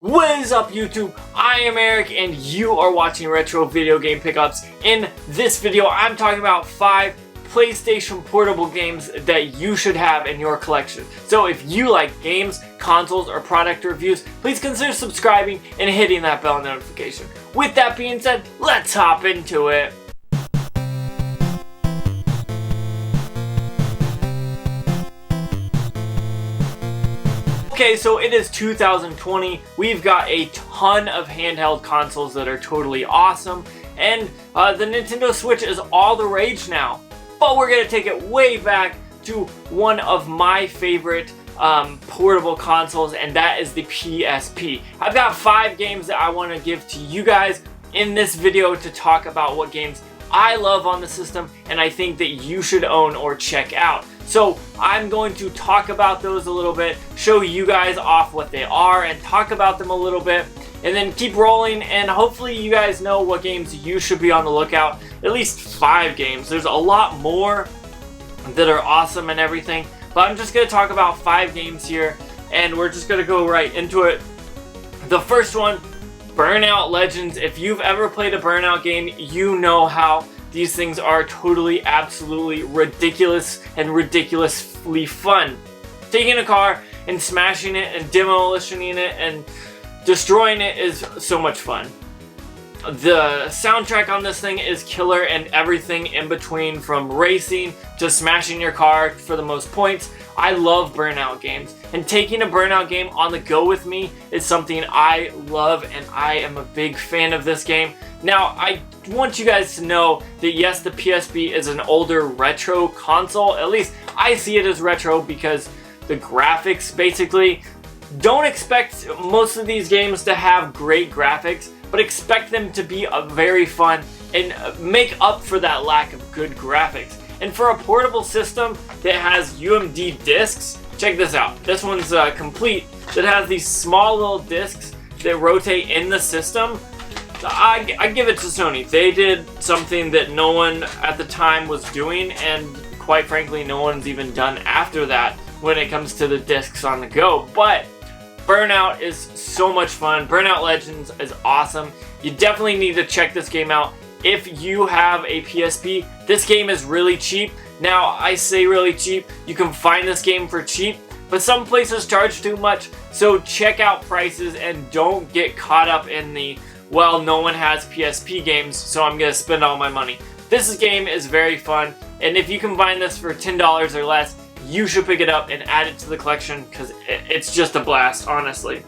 What is up, YouTube? I am Eric and you are watching Retro Video Game Pickups. In this video, I'm talking about 5 PlayStation Portable games that you should have in your collection. So if you like games, consoles, or product reviews, please consider subscribing and hitting that bell notification. With that being said, let's hop into it. Okay, so it is 2020. We've got a ton of handheld consoles that are totally awesome, and the Nintendo Switch is all the rage now. But we're gonna take it way back to one of my favorite portable consoles, and that is the PSP. I've got 5 games that I want to give to you guys in this video to talk about what games I love on the system and I think that you should own or check out. So I'm going to talk about those a little bit, show you guys off what they are and talk about them a little bit, and then keep rolling, and hopefully you guys know what games you should be on the lookout. At least 5 games. There's a lot more that are awesome and everything, but I'm just going to talk about 5 games here, and we're just going to go right into it. The first one, Burnout Legends. If you've ever played a Burnout game, you know how these things are totally, absolutely ridiculous and ridiculously fun. Taking a car and smashing it and demolishing it and destroying it is so much fun. The soundtrack on this thing is killer, and everything in between, from racing to smashing your car for the most points. I love Burnout games, and taking a Burnout game on the go with me is something I love, and I am a big fan of this game. Now, I want you guys to know that yes, the PSP is an older retro console. At least I see it as retro because the graphics, basically, don't expect most of these games to have great graphics, but expect them to be very fun and make up for that lack of good graphics. And for a portable system that has UMD discs, check this out. This one's complete. That has these small little discs that rotate in the system. I give it to Sony. They did something that no one at the time was doing, and quite frankly, no one's even done after that when it comes to the discs on the go. But Burnout is so much fun. Burnout Legends is awesome. You definitely need to check this game out. If you have a PSP, this game is really cheap. Now, I say really cheap. You can find this game for cheap, but some places charge too much. So check out prices and don't get caught up in the, well, no one has PSP games, so I'm going to spend all my money. This game is very fun, and if you can find this for $10 or less, you should pick it up and add it to the collection because it's just a blast, honestly.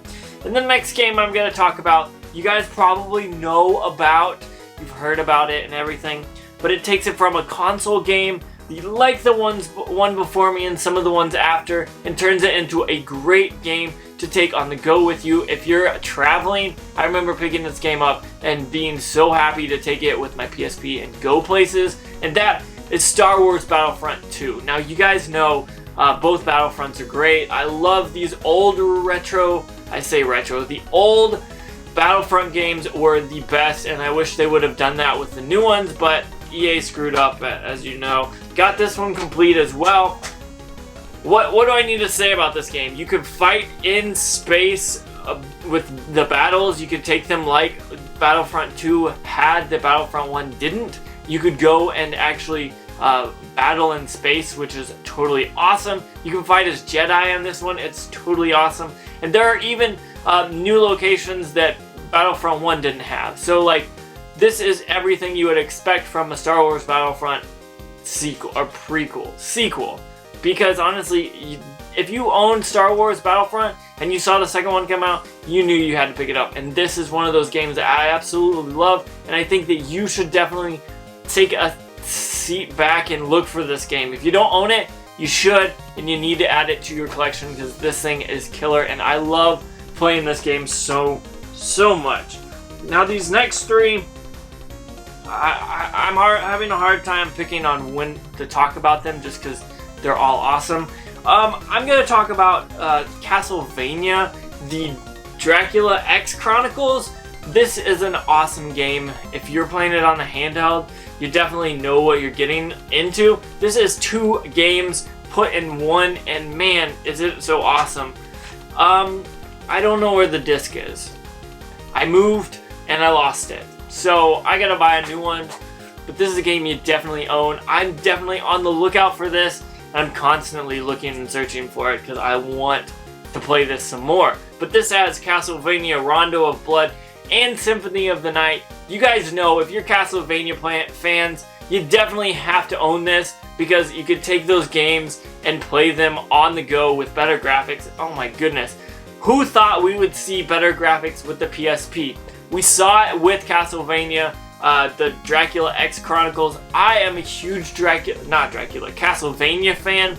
And the next game I'm going to talk about, you guys probably know about. You've heard about it and everything, but it takes it from a console game like the one before me and some of the ones after, and turns it into a great game to take on the go with you. If you're traveling, I remember picking this game up and being so happy to take it with my PSP and go places, and that is Star Wars Battlefront 2. Now, you guys know both Battlefronts are great. I love these old retro, I say retro, the old Battlefront games were the best, and I wish they would have done that with the new ones, but EA screwed up, as you know. Got this one complete as well. What do I need to say about this game? You could fight in space with the battles. You could take them like Battlefront 2 had, that Battlefront 1 didn't. You could go and actually battle in space, which is totally awesome. You can fight as Jedi on this one. It's totally awesome. And there are even new locations that Battlefront 1 didn't have. So, like, this is everything you would expect from a Star Wars Battlefront sequel, or sequel. Because honestly, if you owned Star Wars Battlefront and you saw the second one come out, you knew you had to pick it up. And this is one of those games that I absolutely love, and I think that you should definitely take a seat back and look for this game. If you don't own it, you should, and you need to add it to your collection because this thing is killer, and I love playing this game so much. Now, these next 3, I'm having a hard time picking on when to talk about them just because they're all awesome. I'm going to talk about Castlevania, the Dracula X Chronicles. This is an awesome game. If you're playing it on the handheld, you definitely know what you're getting into. This is 2 games put in one, and man, is it so awesome. I don't know where the disc is. I moved and I lost it. So I gotta buy a new one. But this is a game you definitely own. I'm definitely on the lookout for this. I'm constantly looking and searching for it because I want to play this some more. But this has Castlevania Rondo of Blood and Symphony of the Night. You guys know, if you're Castlevania fans, you definitely have to own this because you could take those games and play them on the go with better graphics. Oh my goodness. Who thought we would see better graphics with the PSP? We saw it with Castlevania, the Dracula X Chronicles. I am a huge Castlevania fan.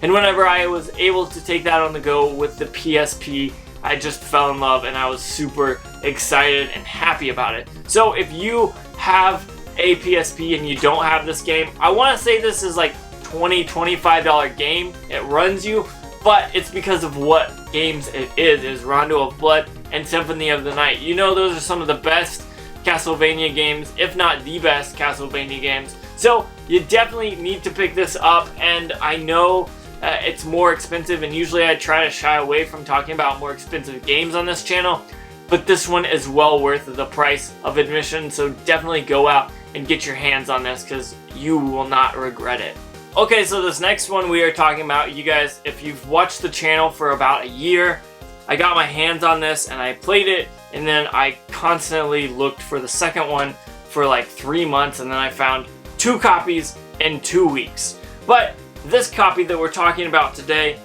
And whenever I was able to take that on the go with the PSP, I just fell in love and I was super excited and happy about it. So if you have a PSP and you don't have this game, I want to say this is like $20-$25 game. It runs you, but it's because of what games it is Rondo of Blood and Symphony of the Night. You know, those are some of the best Castlevania games, if not the best Castlevania games. So you definitely need to pick this up, and I know it's more expensive, and usually I try to shy away from talking about more expensive games on this channel, but this one is well worth the price of admission, so definitely go out and get your hands on this because you will not regret it. Okay, so this next one we are talking about, you guys, if you've watched the channel for about a year, I got my hands on this and I played it, and then I constantly looked for the second one for like 3 months, and then I found 2 copies in 2 weeks. But this copy that we're talking about today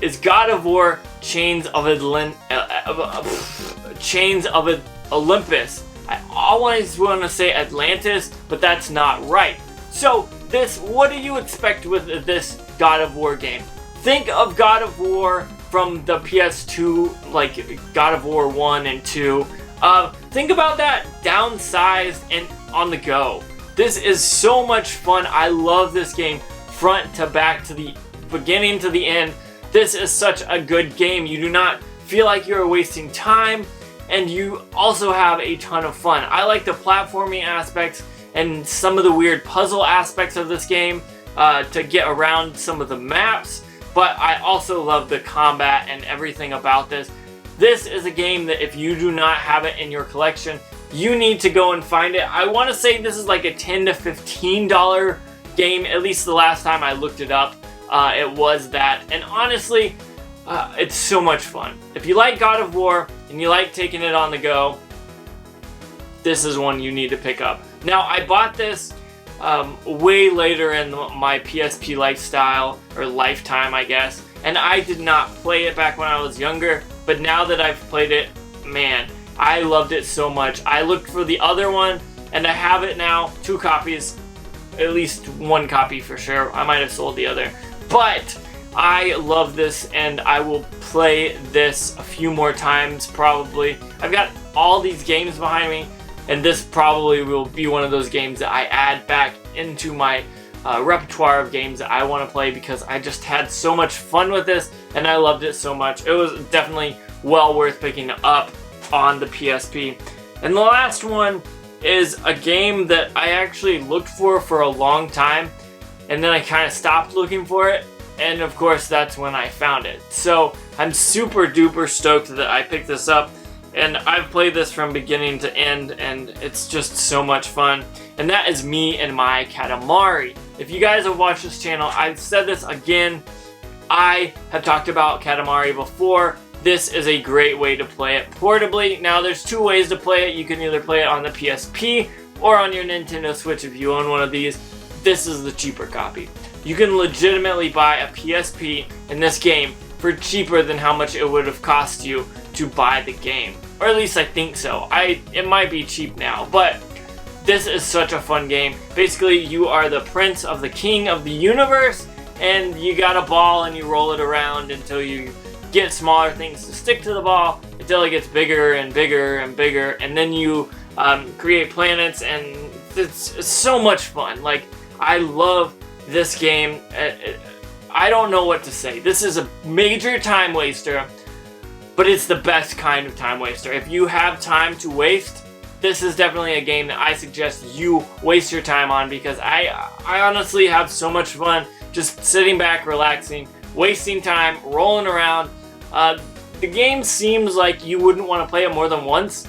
is God of War Chains of Olympus. I always want to say Atlantis, but that's not right. So what do you expect with this God of War game? Think of God of War from the PS2, like God of War 1 and 2. Think about that downsized and on the go. This is so much fun. I love this game front to back, to the beginning to the end. This is such a good game. You do not feel like you're wasting time, and you also have a ton of fun. I like the platforming aspects and some of the weird puzzle aspects of this game to get around some of the maps, but I also love the combat and everything about this. This is a game that if you do not have it in your collection, you need to go and find it. I want to say this is like a $10 to $15 game, at least the last time I looked it up, it was that. And honestly, it's so much fun. If you like God of War and you like taking it on the go, this is one you need to pick up. Now, I bought this way later in my PSP lifestyle, or lifetime, I guess, and I did not play it back when I was younger, but now that I've played it, man, I loved it so much. I looked for the other one, and I have it now, 2 copies, at least 1 copy for sure. I might have sold the other, but I love this, and I will play this a few more times probably. I've got all these games behind me, and this probably will be one of those games that I add back into my repertoire of games that I want to play because I just had so much fun with this, and I loved it so much. It was definitely well worth picking up on the PSP. And the last one is a game that I actually looked for a long time, and then I kind of stopped looking for it, and of course that's when I found it. So I'm super duper stoked that I picked this up, and I've played this from beginning to end, and it's just so much fun. And that is me and My Katamari. If you guys have watched this channel, I've said this again, I have talked about Katamari before. This is a great way to play it portably. Now, there's 2 ways to play it. You can either play it on the PSP or on your Nintendo Switch if you own one of these. This is the cheaper copy. You can legitimately buy a PSP in this game for cheaper than how much it would have cost you to buy the game. Or at least I think so. It might be cheap now, but this is such a fun game. Basically, you are the prince of the king of the universe, and you got a ball and you roll it around until you get smaller things to stick to the ball until it gets bigger and bigger and bigger, and then you create planets, and it's so much fun. Like, I love this game. I don't know what to say. This is a major time waster, but it's the best kind of time waster. If you have time to waste, this is definitely a game that I suggest you waste your time on, because I honestly have so much fun just sitting back, relaxing, wasting time, rolling around. The game seems like you wouldn't want to play it more than once,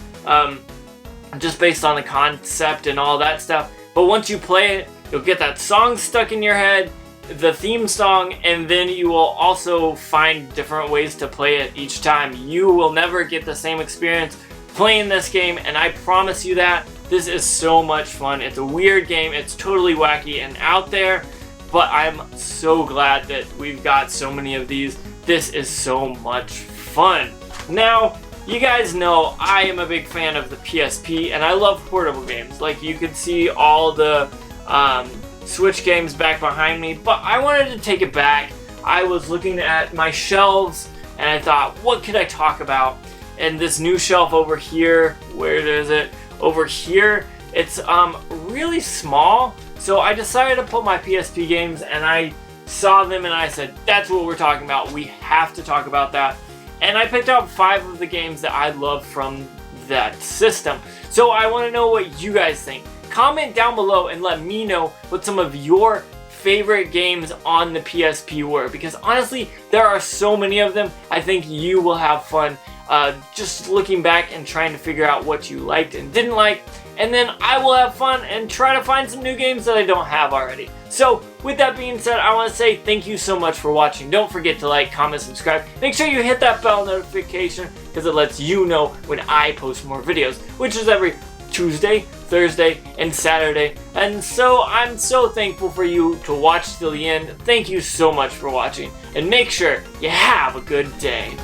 just based on the concept and all that stuff. But once you play it, you'll get that song stuck in your head, the theme song, and then you will also find different ways to play it each time. You will never get the same experience playing this game, and I promise you that. This is so much fun. It's a weird game. It's totally wacky and out there, but I'm so glad that we've got so many of these. This is so much fun. Now, you guys know I am a big fan of the PSP, and I love portable games. Like, you can see all the Switch games back behind me, but I wanted to take it back. I was looking at my shelves, and I thought, what could I talk about? And this new shelf over here, where is it? Over here, it's really small, so I decided to put my PSP games, and I saw them and I said, that's what we're talking about. We have to talk about that. And I picked out 5 of the games that I love from that system. So I want to know what you guys think. Comment down below and let me know what some of your favorite games on the PSP were, because honestly, there are so many of them. I think you will have fun just looking back and trying to figure out what you liked and didn't like, and then I will have fun and try to find some new games that I don't have already. So with that being said, I want to say thank you so much for watching. Don't forget to like, comment, subscribe. Make sure you hit that bell notification because it lets you know when I post more videos, which is every Tuesday, Thursday, and Saturday. And so I'm so thankful for you to watch till the end. Thank you so much for watching, and make sure you have a good day.